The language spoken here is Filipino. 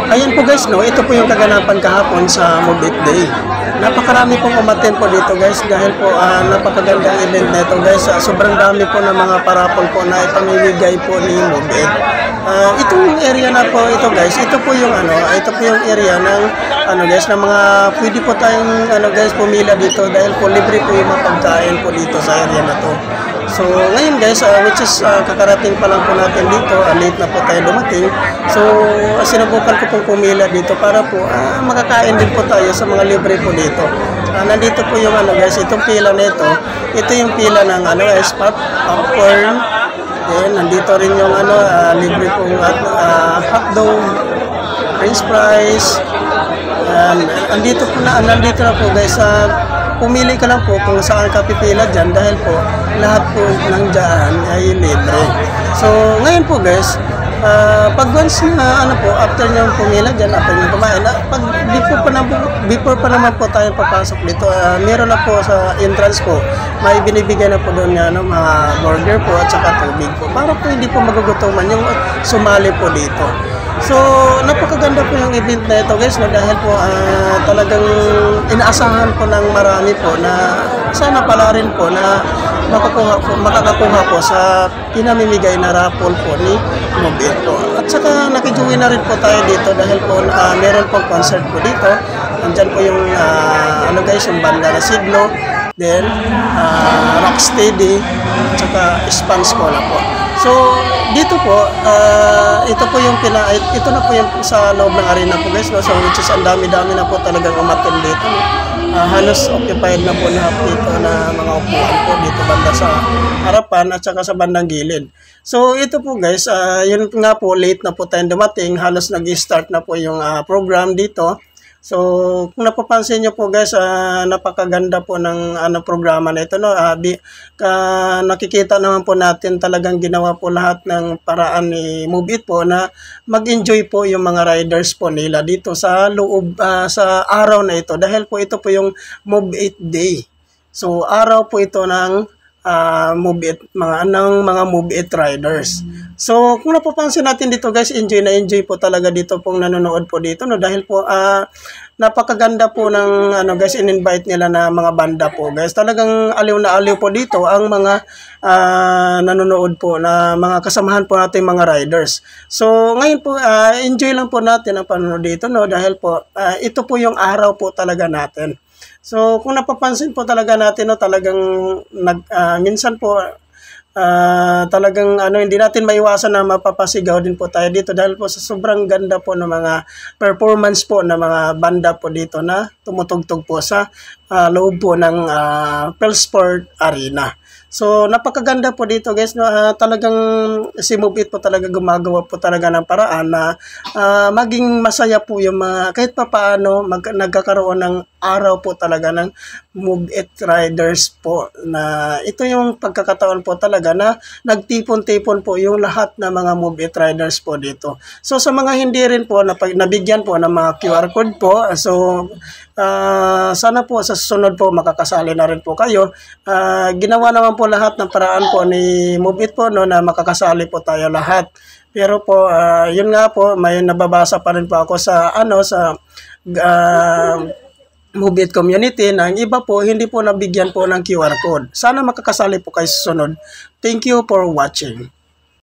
Ayan po guys, no, ito po yung kaganapan kahapon sa Move It Day. Napakarami pong umattend po dito guys dahil po napakagandang event na ito guys. Sobrang dami po ng mga parapol po na ipamimigay po ni Move It. Itong area na po ito guys, ito po yung area ng guys, ng mga pwede po tayong guys pumila dito dahil po libre po yung mga pagkain po dito sa area na to. So ngayon guys, which is kakarating pa lang po natin dito, late na po tayo dumating. So sinubukan ko pong pumila dito para po makakain din po tayo sa mga libre po dito. Nandito po yung guys, itong pila nito. Ito yung pila ng guys, popcorn. Then nandito rin yung libre pong hotdog, french fries. Nandito na po guys. Pumili ka lang po kung saan ka pipila dyan dahil po lahat po ng dyan ay libre. So ngayon po guys, pag once na after nyo pumila dyan, after nyo kumain, before pa naman po tayo papasok dito, meron na po sa entrance po, may binibigay na po doon mga burger po at saka tubig po para po hindi po magugutuman yung sumali po dito. So napakaganda po yung event na ito guys, dahil po talagang inaasahan po ng marami po na sana pala rin po na makakakuha po sa pinamimigay na raffle po ni Move It po. At saka nakijoin na rin po tayo dito dahil po meron pong concert po dito. Nandyan po yung guys, yung banda na Siglo, then Rocksteady, at saka Spans ko na po. So dito po, ito na po yung sa loob ng arena po guys, no? So which is ang dami-dami na po talagang umattend dito, no? Halos occupied na po lahat dito na mga upuan po dito banda sa harapan at saka sa bandang gilid. So ito po guys, yun nga po, late na po tayo dumating, halos nag-start na po yung program dito. So kung napapansin nyo po guys, napakaganda po ng programa na ito, no? Nakikita naman po natin talagang ginawa po lahat ng paraan ni Move It po na mag-enjoy po yung mga riders po nila dito sa loob sa araw na ito dahil po ito po yung Move It Day. So araw po ito ng Move It, mga Move It riders. So kung napapansin natin dito guys, enjoy po talaga dito pong nanonood po dito, no? Dahil po napakaganda po ng guys, in-invite nila na mga banda po guys. Talagang aliw na aliw po dito ang mga nanonood po na mga kasamahan po natin mga riders. So ngayon po enjoy lang po natin ang panonood dito, no? Dahil po ito po yung araw po talaga natin. So kung napapansin po talaga natin, no, talagang minsan po talagang hindi natin maiwasan na mapapasigaw din po tayo dito dahil po sa sobrang ganda po ng mga performance po ng mga banda po dito na tumutugtog po sa loob po ng Pelsport Arena. So napakaganda po dito guys, no? Talagang si Move It po talaga gumagawa po talaga ng paraan na maging masaya po yung mga kahit pa paano nagkakaroon ng araw po talaga ng Move It riders po, na ito yung pagkakataon po talaga na nagtipon-tipon po yung lahat ng mga Move It riders po dito. So sa mga hindi rin po nabigyan po ng mga QR code po, so sana po sa susunod po makakasali na rin po kayo. Ginawa naman po lahat ng paraan po ni Move It po, no, na makakasali po tayo lahat. Pero po yun nga po, may nababasa pa rin po ako sa Move It community na ang iba po hindi po nabigyan po ng QR code. Sana makakasali po kayo sa susunod. Thank you for watching.